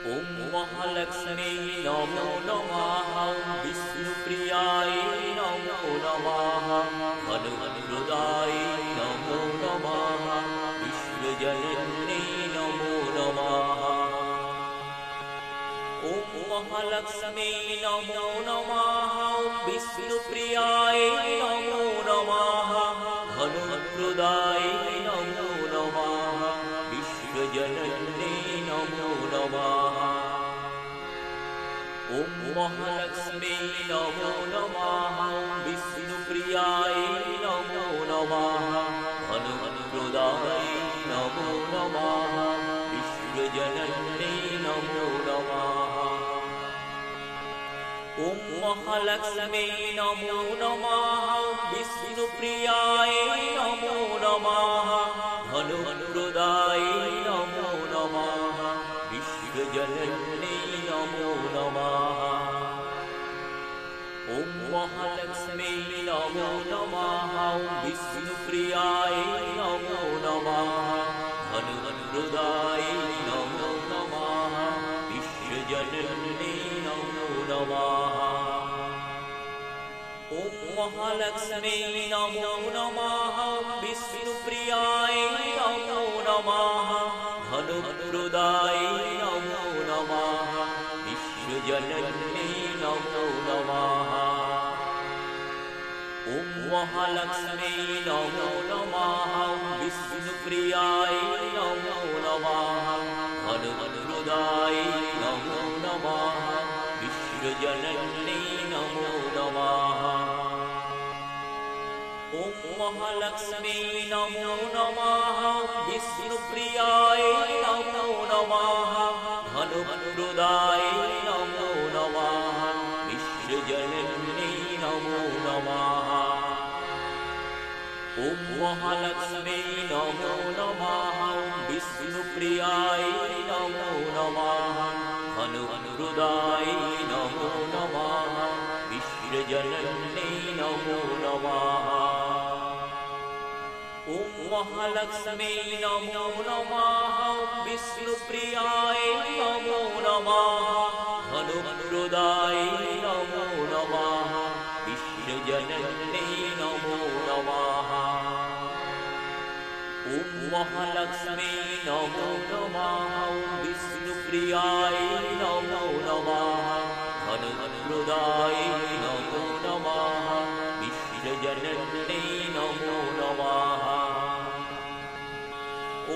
ॐ महालक्ष्मी नमो नमः विष्णुप्रियाय नमो नमः हनुमन्हृदाय नमो नमः विश्वजनन्यै नमो नमः ॐ महालक्ष्मी नमो नमः विष्णुप्रियाय नमो नमः हनुमन्हृदाय नमो नमः विश्वजनन्यै नमो नमः ॐ महालक्ष्मी नमो नमः विष्णुप्रियाय नमो नमः हनुमन्हृदाय नमो नमः विश्वजनन्यै नमो नमः ॐ महालक्ष्मी नमो नमः विष्णुप्रियाय नमो नमः हनुमन्हृदाय नमो नमः विश्वजनन्यै नमो नमः ॐ महालक्ष्मी नमो नमः विष्णुप्रियाय नमो नमः हनुमन्हृदाय नमो नमः विश्वजनन्यै नमो नमः ॐ महालक्ष्मी नमो नमः विष्णुप्रियाय नमो नमः हनुमन्हृदाय नमो नमः विश्वजनन्यै नमो नमः ॐ महालक्ष्मी नमो नमः विष्णुप्रियाय नमो नमः हनुमन्हृदाय नमो नमः विश्वजनन्यै नमो नमः ॐ महालक्ष्मी नमो नमः विष्णुप्रियाय नमो नमः हनुमन्हृदाय नमो नमः विश्वजनन्यै नमो नमः ॐ महालक्ष्मी नमो नमः विष्णुप्रियाय नमो नमः हनुमन्हृदाय नमो नमः विश्वजनन्यै नमो नमः ॐ महालक्ष्मी नमो नमः विष्णुप्रियाय नमो नमः हनुमन्हृदाय नमो नमः विश्वजनन्यै नमो नमः ॐ महालक्ष्मी नमो नमः विष्णुप्रियाय नमो नमः हनुमन्हृदाय नमो नमः विश्वजनन्यै नमो नमः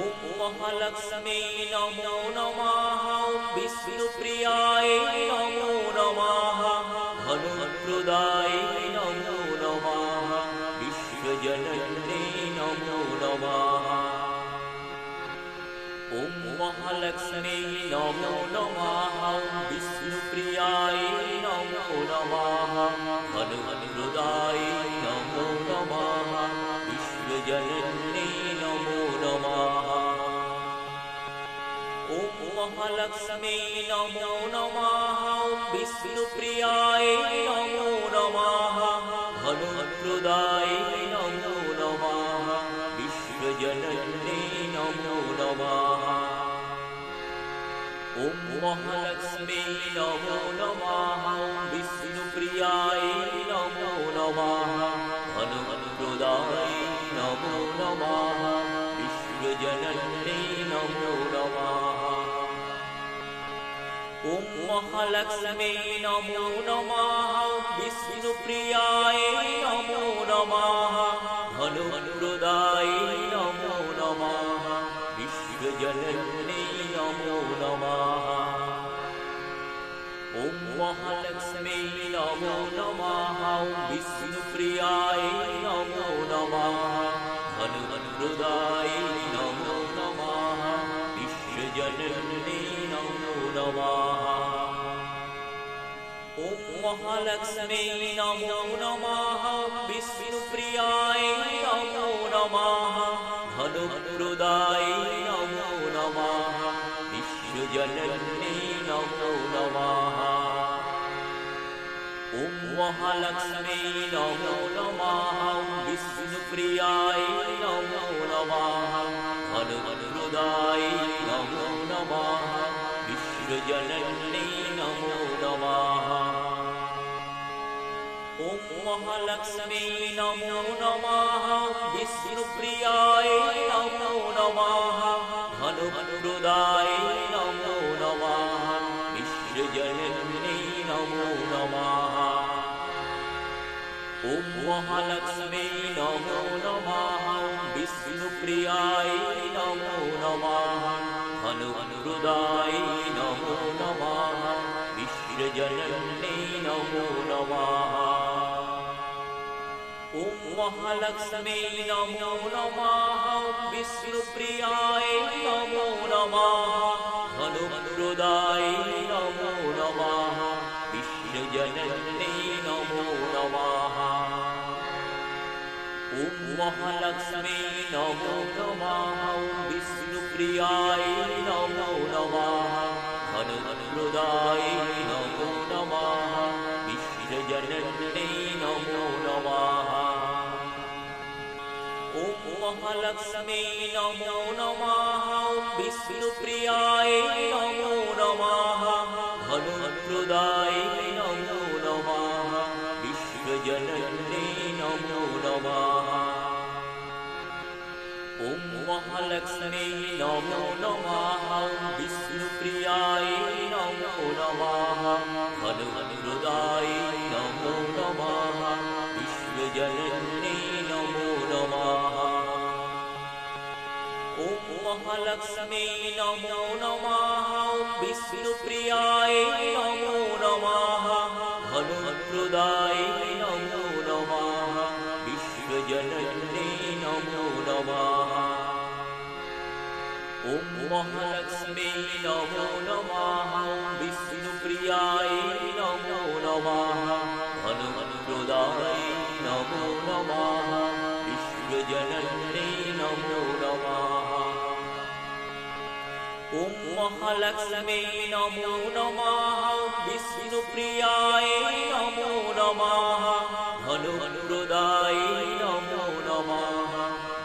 ॐ महालक्ष्मी नमो नमः विष्णुप्रियाय नमो नमः हनुमन्हृदाय नमो नमः विश्वजनन्यै नमो नमः ॐ महालक्ष्मी नमो नमः विष्णुप्रियाय नमो नमः हनुमन्हृदाय नमो नमः विश्वजनन्यै नमो नमः ॐ महालक्ष्मी नमो नमः विष्णुप्रियाय नमो नमः हनुमन्हृदाय नमो नमः विश्वजनन्यै नमो नमः ॐ महालक्ष्मी नमो नमः विष्णुप्रियाय नमो नमः हनुमन्हृदाय नमो नमः विश्वजनन्यै नमो नमः ॐ महालक्ष्मी नमो नमः विष्णुप्रियाय नमो नमः हनुमन्हृदाय नमो नमः विश्वजनन्यै नमो नमः ॐ महालक्ष्मी नमो नमः विष्णुप्रियाय नमो नमः हनुमन्हृदाय नमो नमः विश्वजनन्यै नमो नमः ॐ महालक्ष्मी नमो नमः विष्णुप्रियाय नमो नमः हनुमन्हृदाय नमो नमः विश्वजनन्यै नमो नमः ॐ महालक्ष्मी नमो नमः विष्णुप्रियाय नमो नमः हनुमन्हृदाय नमो नमः विश्वजनन्यै नमो नमः। ॐ महालक्ष्म्यै नमो नमः। विष्णुप्रियायै नमो नमः। धनुप्रदायै नमो नमः। विश्वजनन्यै नमो नमः। ॐ महालक्ष्म्यै नमो नमः। विष्णुप्रियायै नमो नमः। धनुप्रदायै नमो नमः। विश्वजनन्यै नमो नमः। ॐ महालक्ष्म्यै नमो नमः। विष्णुप्रियायै नमो नमः। धनुप्रदायै नमो नमः। विश्वजनन्यै नमो नमः। ॐ महालक्ष्म्यै नमो नमः। विष्णुप्रियायै नमो नमः। धनुप्रदायै नमो नमः। विश्वजनन्यै नमो नमः। ॐ महालक्ष्म्यै नमो नमः। विष्णुप्रियायै नमो नमः। धनुप्रदायै नमो नमः। विश्वजनन्यै नमो नमः। ॐ महालक्ष्म्यै नमो नमः। विष्णुप्रियायै नमो नमः। धनुप्रदायै नमो नमः। विश्वजनन्यै नमो नमः। ॐ महालक्ष्म्यै नमो नमः। विष्णुप्रियायै नमो नमः। धनुप्रदायै नमो नमः। विश्वजनन्यै नमो नमः। ॐ महालक्ष्म्यै नमो नमः। विष्णुप्रियायै नमो नमः। धनुप्रदायै नमो नमः। विश्वजनन्यै नमो नमः। ॐ महालक्ष्म्यै नमो नमः। विष्णुप्रियायै नमो नमः। धनुप्रदायै नमो नमः।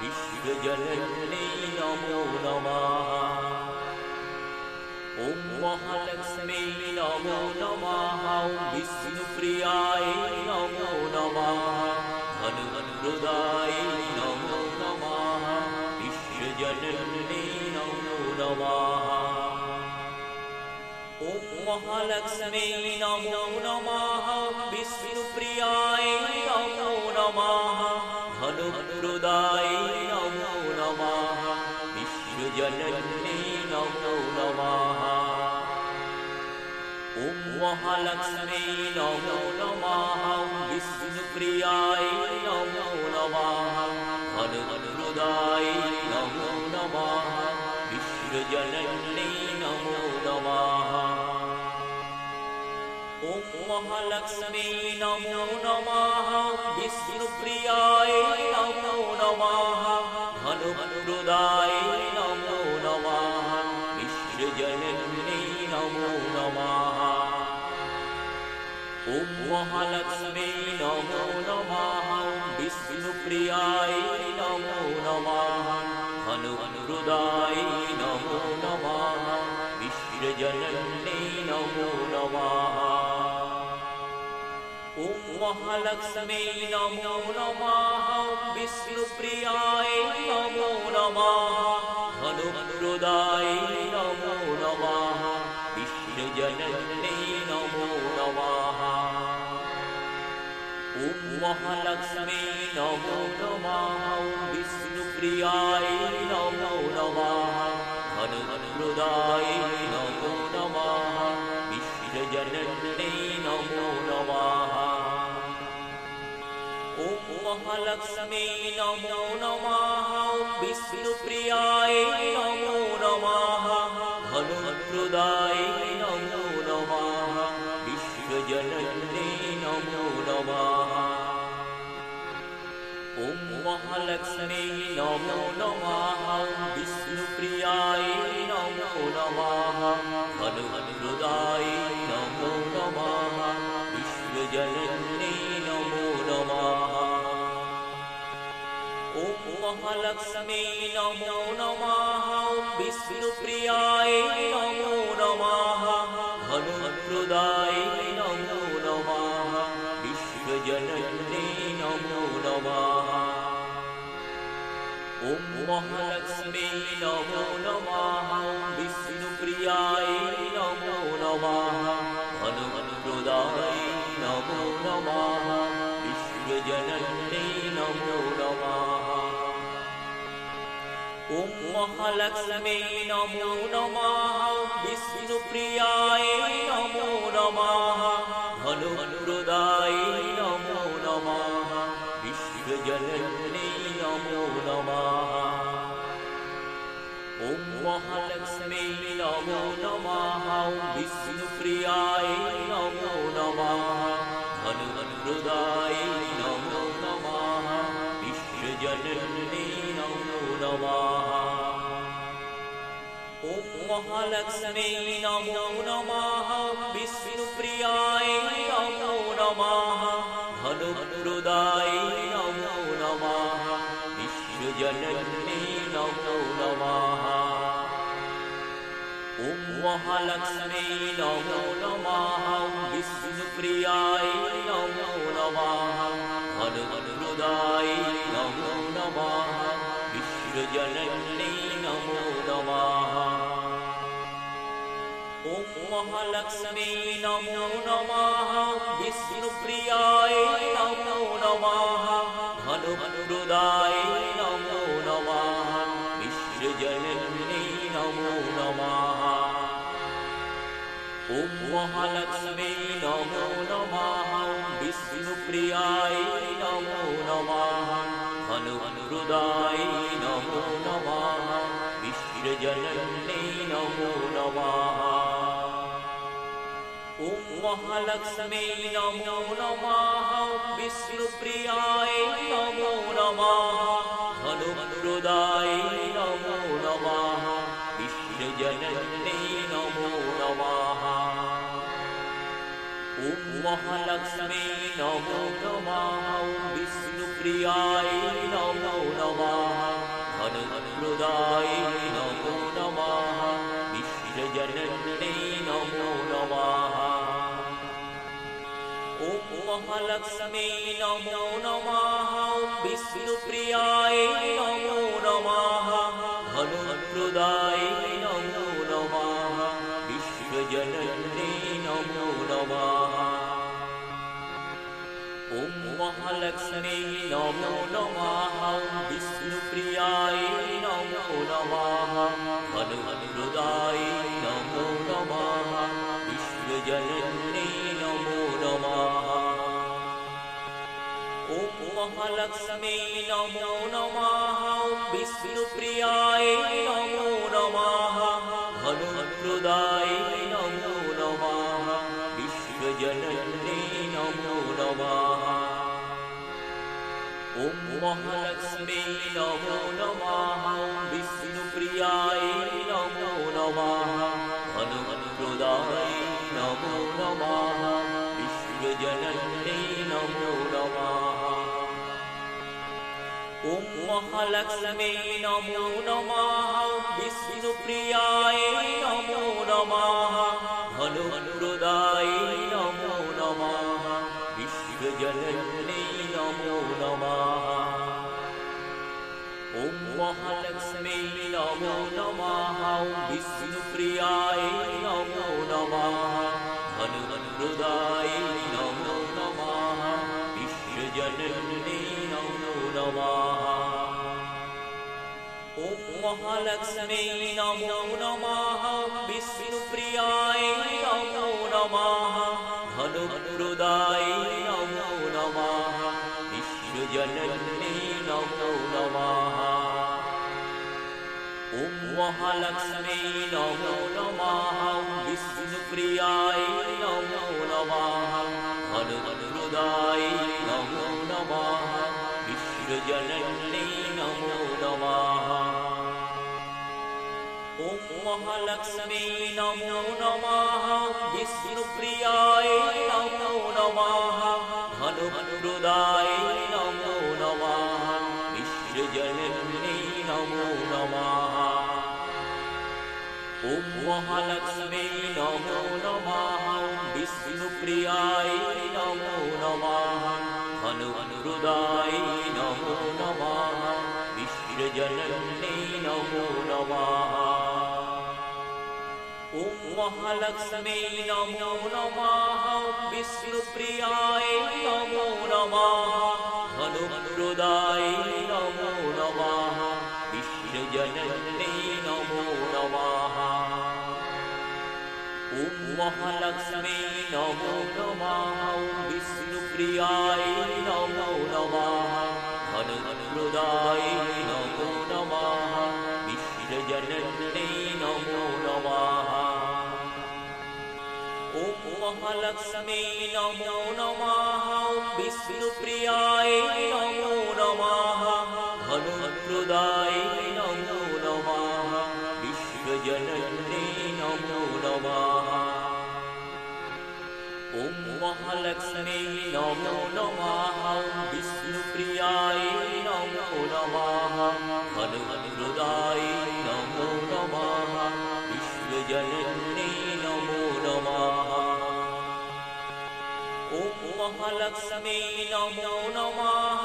विश्वजनन्यै नमो नमः। ॐ महालक्ष्म्यै नमो नमः। विष्णुप्रियायै नमो नमः। धनुप्रदायै नमो नमः। विश्वजनन्यै नमो नमः। ॐ महालक्ष्म्यै नमो नमः। विष्णुप्रियायै नमो नमः। धनुप्रदायै नमो नमः। विश्वजनन्यै नमो नमः। ॐ महालक्ष्म्यै नमो नमः। विष्णुप्रियायै नमो नमः। धनुप्रदायै नमो नमः। विश्वजनन्यै नमो नमः। ॐ महालक्ष्म्यै नमो नमः। विष्णुप्रियायै नमो नमः। धनुप्रदायै नमो नमः। विश्वजनन्यै नमो नमः। ॐ महालक्ष्म्यै नमो नमः। विष्णुप्रियायै नमो नमः। धनुप्रदायै नमो नमः। विश्वजनन्यै नमो नमः। ॐ महालक्ष्म्यै नमो नमः। विष्णुप्रियायै नमो नमः। धनुप्रदायै नमो नमः। विश्वजनन्यै नमो नमः। ॐ महालक्ष्म्यै नमो नमः। विष्णुप्रियायै नमो नमः। धनुप्रदायै नमो नमः। विश्वजनन्यै नमो नमः। ॐ महालक्ष्म्यै नमो नमः। विष्णुप्रियायै नमो नमः। धनुप्रदायै नमो नमः। विश्वजनन्यै नमो नमः। ॐ महालक्ष्म्यै नमो नमः। विष्णुप्रियायै नमो नमः। धनुप्रदायै नमो नमः। विश्वजनन्यै नमो नमः। ॐ महालक्ष्म्यै नमो नमः। विष्णुप्रियायै नमो नमः। अनुप्रदायै नमो नमः विश्वजनन्यै नमो नमः ॐ महालक्ष्म्यै नमो नमः विष्णुप्रियायै नमो नमः अनुप्रदायै नमो नमः विश्वजनन्यै नमो नमः ॐ महालक्ष्म्यै नमो नमः विष्णुप्रियायै नमो नमः अनुप्रदायै नमो नमः विश्वजनन्यै नमो नमः ॐ महालक्ष्म्यै नमो नमः विष्णुप्रियायै नमो नमः अनुप्रदायै नमो नमः विश्वजनन्यै नमो नमः ॐ महालक्ष्म्यै नमो नमः विष्णुप्रियायै नमो नमः अनुप्रदायै नमो नमः विश्वजनन्यै नमो नमः ॐ महालक्ष्म्यै नमो नमः विष्णुप्रियायै नमो नमः अनुप्रदायै नमो नमः विश्वजनन्यै नमो नमः ॐ महालक्ष्म्यै नमो नमः विष्णुप्रियायै नमो नमः अनुप्रदायै नमो नमः विश्वजनन्यै नमो नमः ॐ महालक्ष्म्यै नमो नमः विष्णुप्रियायै नमो नमः अनुप्रदायै नमो नमः विश्वजनन्यै नमो नमः ॐ महालक्ष्म्यै नमो नमः विष्णुप्रियायै नमो नमः अनुप्रदायै नमो नमः विश्वजनन्यै नमो नमः ॐ महालक्ष्म्यै नमो नमः विष्णुप्रियायै नमो नमः अनुप्रदायै नमो नमः विश्वजनन्यै नमो नमः ॐ महालक्ष्म्यै नमो नमः विष्णुप्रियायै नमो नमः अनुप्रदायै नमो नमः विश्वजनन्यै नमो नमः ॐ महालक्ष्म्यै नमो नमः विष्णुप्रियायै नमो नमः अनुप्रदायै नमो नमः विश्वजनन्यै नमो नमः ॐ महालक्ष्म्यै नमो नमः विष्णुप्रियायै नमो नमः अनुप्रदायै नमो नमः विश्वजनन्यै नमो नमः ॐ महालक्ष्म्यै नमो नमः विष्णुप्रियायै नमो नमः अनुप्रदायै नमो नमः विश्वजनन्यै नमो नमः ॐ महालक्ष्म्यै नमो नमः विष्णुप्रियायै नमो नमः अनुप्रदायै नमो नमः विश्वजनन्यै नमो नमः ॐ महालक्ष्म्यै नमो नमः विष्णुप्रियायै नमो नमः अनुप्रदायै नमो नमः विश्वजनन्यै नमो नमः ॐ महालक्ष्म्यै नमो नमः विष्णुप्रियायै नमो नमः अनुप्रदायै नमो नमः विश्वजनन्यै नमो नमः ॐ महालक्ष्म्यै नमो नमः विष्णुप्रियायै नमो नमः अनुप्रदायै नमो नमः विश्वजनन्यै नमो नमः ॐ महालक्ष्म्यै नमो नमः विष्णुप्रियायै नमो नमः अनुप्रदायै नमो नमः विश्वजनन्यै नमो नमः ॐ महालक्ष्म्यै नमो नमः विष्णुप्रियाय नमो नमः हनुमन्हृदाय नमो नमः विश्वजनन्यै नमो नमः ॐ महालक्ष्म्यै नमो नमः विष्णुप्रियाय नमो नमः हनुमन्हृदाय नमो नमः विश्वजनन्यै नमो नमः ॐ महालक्ष्म्यै नमो नमः विष्णुप्रियाय नमो नमः हनुमन्हृदाय नमो नमः विश्वजनन्यै नमो नमः ॐ महालक्ष्म्यै नमो नमः विष्णुप्रियाय नमो नमः हनुमन्हृदाय नमो नमः विश्वजनन्यै नमो नमः ॐ महालक्ष्म्यै नमो नमः विष्णुप्रियाय नमो नमः हनुमन्हृदाय नमो नमः विश्वजनन्यै नमो नमः ॐ महालक्ष्म्यै नमो नमः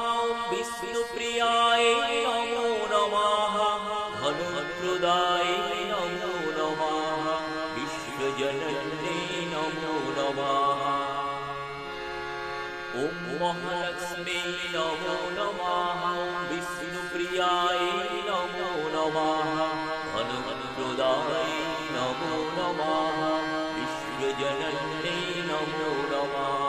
विष्णुप्रियाय नमो नमः हनुमन्हृदाय नमो नमः विश्वजनन्यै नमो नमः ॐ महालक्ष्म्यै नमो नमः विष्णुप्रियाय नमो नमः हनुमन्हृदाय नमो नमः विश्वजनन्यै नमो नमः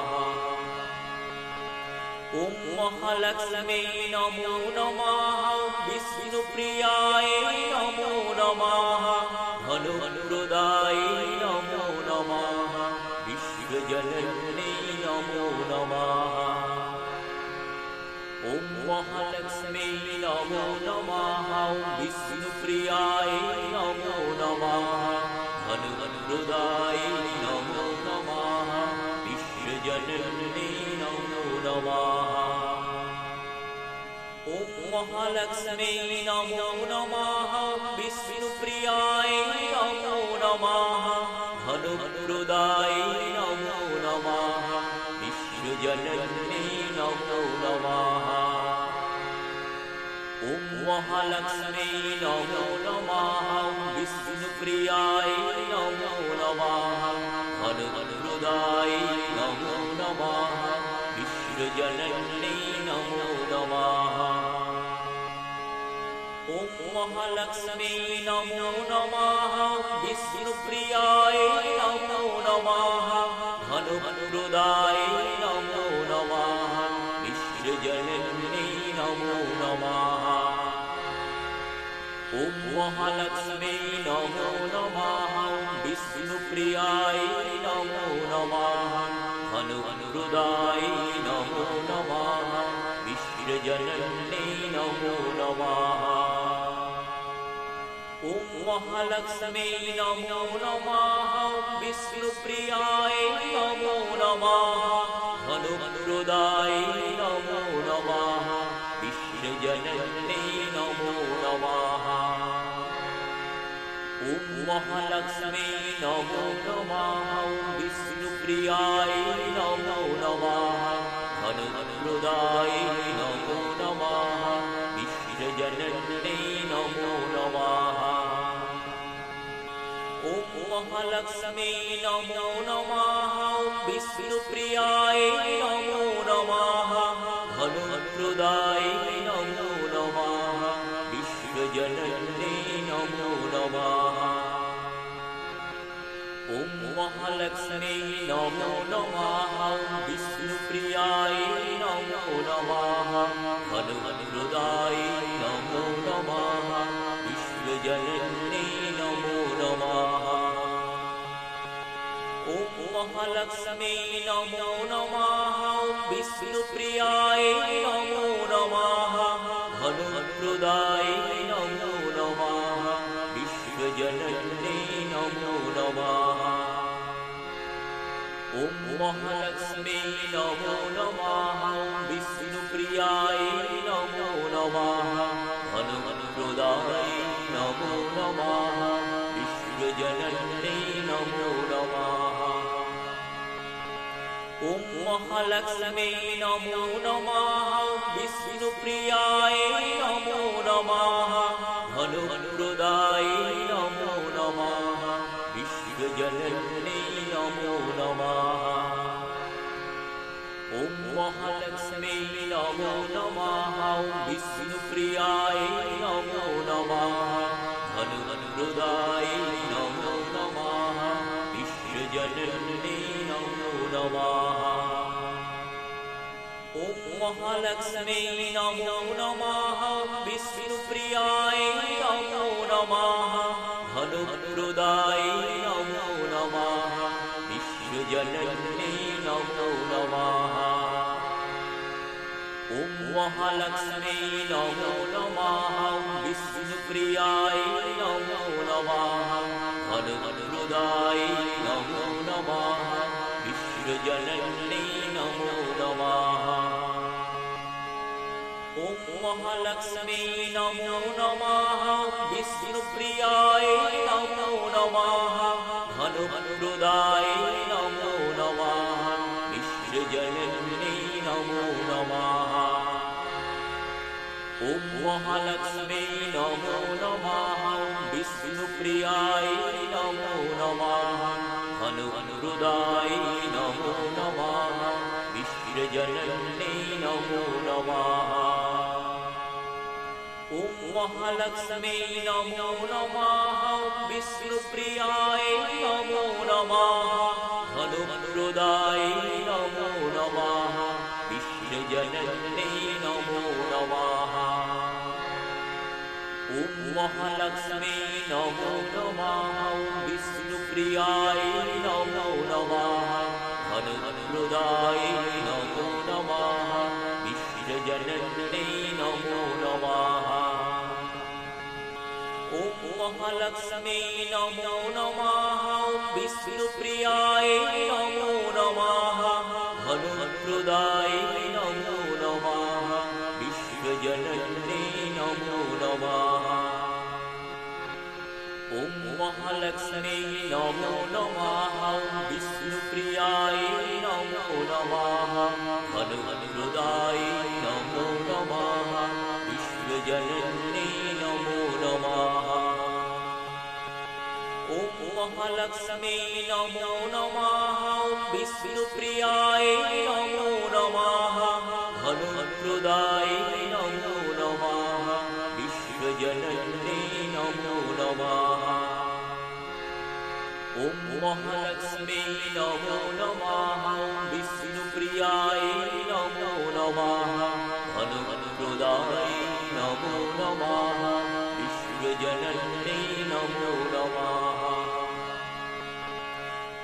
ॐ महालक्ष्म्यै नमो नमः विष्णुप्रियाय नमो नमः हनुमन्हृदाय नमो नमः विश्वजनन्यै नमो नमः ॐ महालक्ष्म्यै नमो नमः विष्णुप्रियाय नमो नमः हनुमन्हृदाय नमो नमः विश्वजनन्यै नमो नमः ॐ महालक्ष्म्यै नमो नमः विष्णुप्रियाय नमो नमः हनुमन्हृदाय नमो नमः विश्वजनन्यै नमो नमः ॐ महालक्ष्म्यै नमो नमः विष्णुप्रियाय नमो नमः हनुमन्हृदाय नमो नमः विश्वजनन्यै नमो नमः ॐ महालक्ष्म्यै नमो नमः विष्णुप्रियाय नमो नमः हनुमन्हृदाय नमो नमः विश्वजनन्यै नमो नमः ॐ महालक्ष्म्यै नमो नमः विष्णुप्रियाय नमो नमः हनुमन्हृदाय नमो नमः विश्वजनन्यै नमो नमः ॐ महालक्ष्म्यै नमो नमः विष्णुप्रियाय नमो नमः हनुमन्हृदाय नमो नमः विश्वजनन्यै नमो नमः ॐ महालक्ष्म्यै नमो नमः विष्णुप्रियाय नमो नमः हनुमन्हृदाय नमो नमः विश्वजनन्यै नमो नमः ॐ महालक्ष्म्यै नमो नमः विष्णुप्रियाय नमो नमः हनुमन्हृदाय नमो नमः विश्वजनन्यै नमो नमः ॐ महालक्ष्म्यै नमो नमः विष्णुप्रियाय नमो नमः हनुमन्हृदाय नमो नमः विश्वजनन्यै नमो नमः ॐ महालक्ष्म्यै नमो नमः विष्णुप्रियाय नमो नमः हनुमन्हृदाय नमो नमः विश्वजनन्यै नमो नमः ॐ महालक्ष्म्यै नमो नमः विष्णुप्रियाय नमो नमः हनुमन्हृदाय नमो नमः विश्वजनन्यै नमो नमः ॐ ॐ महालक्ष्मी नमो नमः विष्णुप्रियाय नमो नमः धनुर्हृदाय नमो नमः विश्वजननी नमो नमः ॐ महालक्ष्मी नमो नमः विष्णुप्रियाय नमो नमः धनुर्हृदाय नमो नमः विश्वजननी नमो नमः ॐ महालक्ष्मी नमो नमः विष्णुप्रियाय नमो नमः धनुर्हृदाय नमो नमः विश्वजननी नमो नमः ॐ महालक्ष्मी नमो नमः विष्णुप्रियाय नमो नमः धनुर्हृदाय नमो नमः विश्वजननी नमो नमः ॐ महालक्ष्मी नमो नमः विष्णुप्रियाय नमो नमः धनुर्हृदाय नमो नमः विश्वजननी नमो नमः ॐ महालक्ष्मी नमो नमः विष्णुप्रियाय नमो नमः धनुर्हृदाय नमो नमः विश्वजननी नमो नमः ॐ महालक्ष्मी नमो नमः विष्णुप्रियाय नमो नमः धनुर्हृदाय नमो नमः विश्वजननी नमो नमः ॐ महालक्ष्मी नमो नमः विष्णुप्रियाय नमो नमः धनुर्हृदाय नमो नमः विश्वजननी नमो नमः ॐ महालक्ष्मी नमो नमः विष्णुप्रियाय नमो नमः धनुर्हृदाय नमो नमः विश्वजननी नमो नमः ॐ महालक्ष्मी नमो नमः विष्णुप्रियाय नमो नमः धनुर्हृदाय नमो नमः विश्वजननी नमो नमः ॐ महालक्ष्मी नमो नमः विष्णुप्रियाय नमो नमः धनुर्हृदाय नमो नमः विश्वजननी नमो नमः ॐ महालक्ष्मी नमो नमः विष्णुप्रियाय नमो नमः धनुर्हृदाय नमो नमः विश्वजननी नमो नमः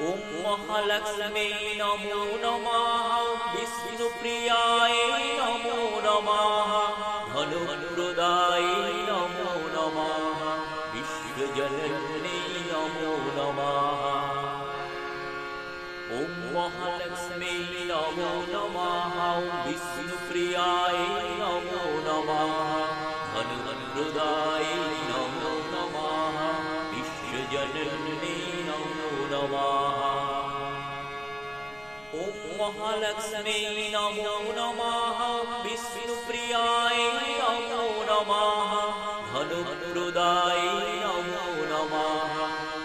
ॐ महालक्ष्मी नमो नमः विष्णुप्रियाय नमो नमः धनुर्हृदाय नमो नमः विश्वजननी नमो नमः ॐ महालक्ष्मी नमो नमः विष्णुप्रियाय नमो नमः धनुर्हृदाय नमो नमः विश्वजननी नमो नमः ॐ महालक्ष्मी नमो नमः विष्णुप्रियाय नमो नमः धनुर्हृदाय नमो नमः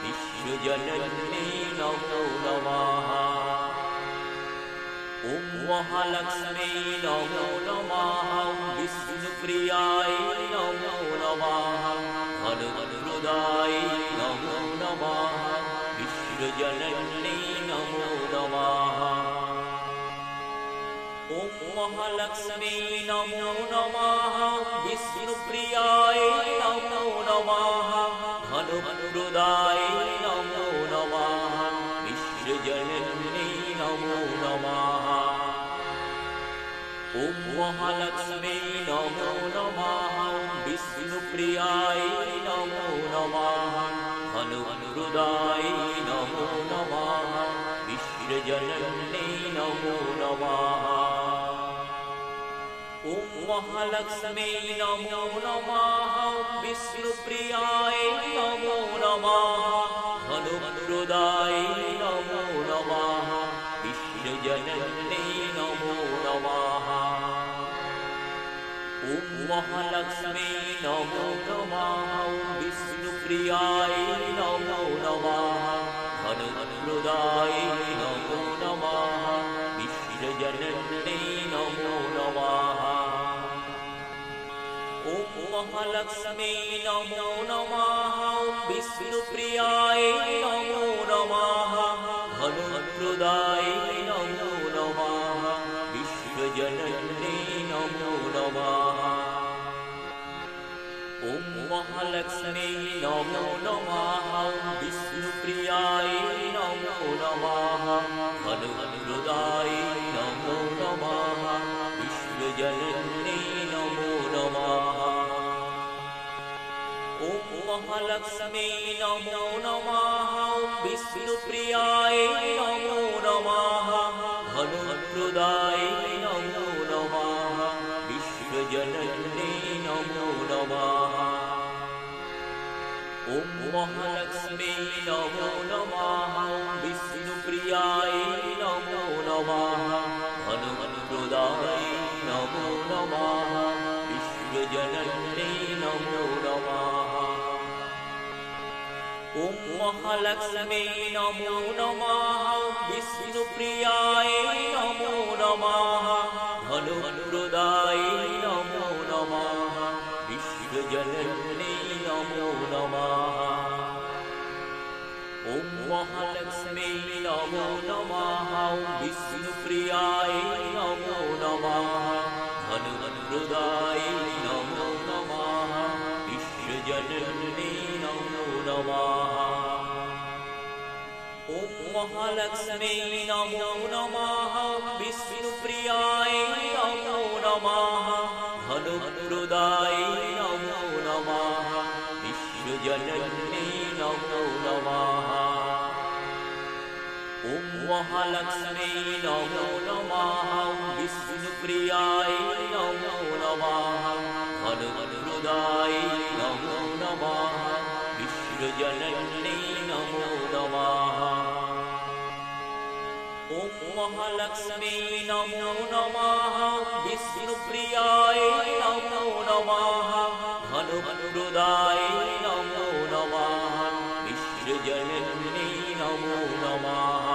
विश्वजननी नमो नमः ॐ महालक्ष्मी नमो नमः विष्णुप्रियाय नमो नमः धनुर्हृदाय नमो नमः विश्वजननी नमो नमः ॐ महालक्ष्मी नमो नमः विष्णुप्रियाय नमो नमः धनुर्हृदाय नमो नमः विश्वजननी नमो नमः ॐ महालक्ष्मी नमो नमः विष्णुप्रियाय नमो नमः धनुर्हृदाय नमो नमः विश्वजननी नमो नमः ॐ महालक्ष्मी नमो नमः विष्णुप्रियाय नमो नमः धनुर्हृदाय नमो नमः विश्वजनन्यै नमो नमः। ॐ महालक्ष्मी नमो नमः। ॐ विष्णुप्रियाय नमो नमः। धनप्रदाय नमो नमः। विश्वजनन्यै नमो नमः। ॐ महालक्ष्मी नमो नमः। ॐ विष्णुप्रियाय नमो नमः। धनप्रदाय नमो नमः। विश्वजनन्यै नमो नमः। ॐ महालक्ष्मी नमो नमः। ॐ विष्णुप्रियाय नमो नमः। धनप्रदाय नमो नमः। विश्वजनन्यै नमो नमः। ॐ महालक्ष्मी नमो नमः। ॐ विष्णुप्रियाय नमो नमः। धनप्रदाय नमो नमः। विश्वजनन्यै नमो नमः। ॐ महालक्ष्मी नमो नमः। ॐ विष्णुप्रियाय नमो नमः। धनप्रदाय नमो नमः। विश्वजनन्यै नमो नमः। ॐ महालक्ष्मी नमो नमः। ॐ विष्णुप्रियाय नमो नमः। धनप्रदाय नमो नमः। विश्वजनन्यै नमो नमः। ॐ महालक्ष्मी नमो नमः। ॐ विष्णुप्रियाय नमो नमः। धनप्रदाय नमो नमः। विश्वजनन्यै नमो नमः। ॐ महालक्ष्मी नमो नमः। ॐ विष्णुप्रियाय नमो नमः। धनप्रदाय नमो नमः। विश्वजनन्यै नमो नमः। ॐ महालक्ष्मी नमो नमः। ॐ विष्णुप्रियाय नमो नमः। धनप्रदाय नमो नमः। विश्वजनन्यै नमो नमः। ॐ महालक्ष्मी नमो नमः। ॐ विष्णुप्रियाय नमो नमः। धनप्रदाय नमो नमः। विश्वजनन्यै नमो नमः।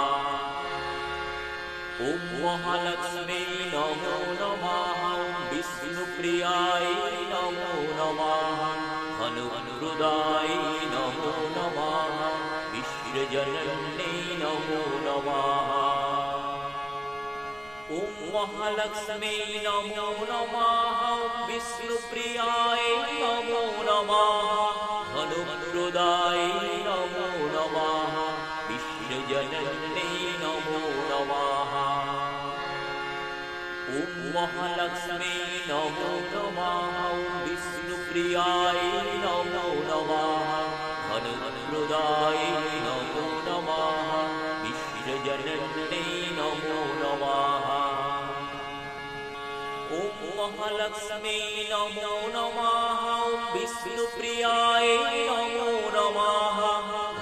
ॐ महालक्ष्मी नमो नमः। ॐ विष्णुप्रियाय नमो नमः। धनप्रदाय नमो नमः। विश्वजनन्यै नमो नमः। ॐ महालक्ष्मी नमो नमः। ॐ विष्णुप्रियाय नमो नमः। धनप्रदाय नमो नमः। विश्वजनन्यै नमो नमः। ॐ महालक्ष्मी नमो नमः। ॐ विष्णुप्रियाय नमो नमः। धनप्रदाय नमो नमः। विश्वजनन्यै नमो नमः। ॐ महालक्ष्मी नमो नमः। ॐ विष्णुप्रियाय नमो नमः।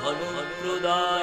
धनप्रदाय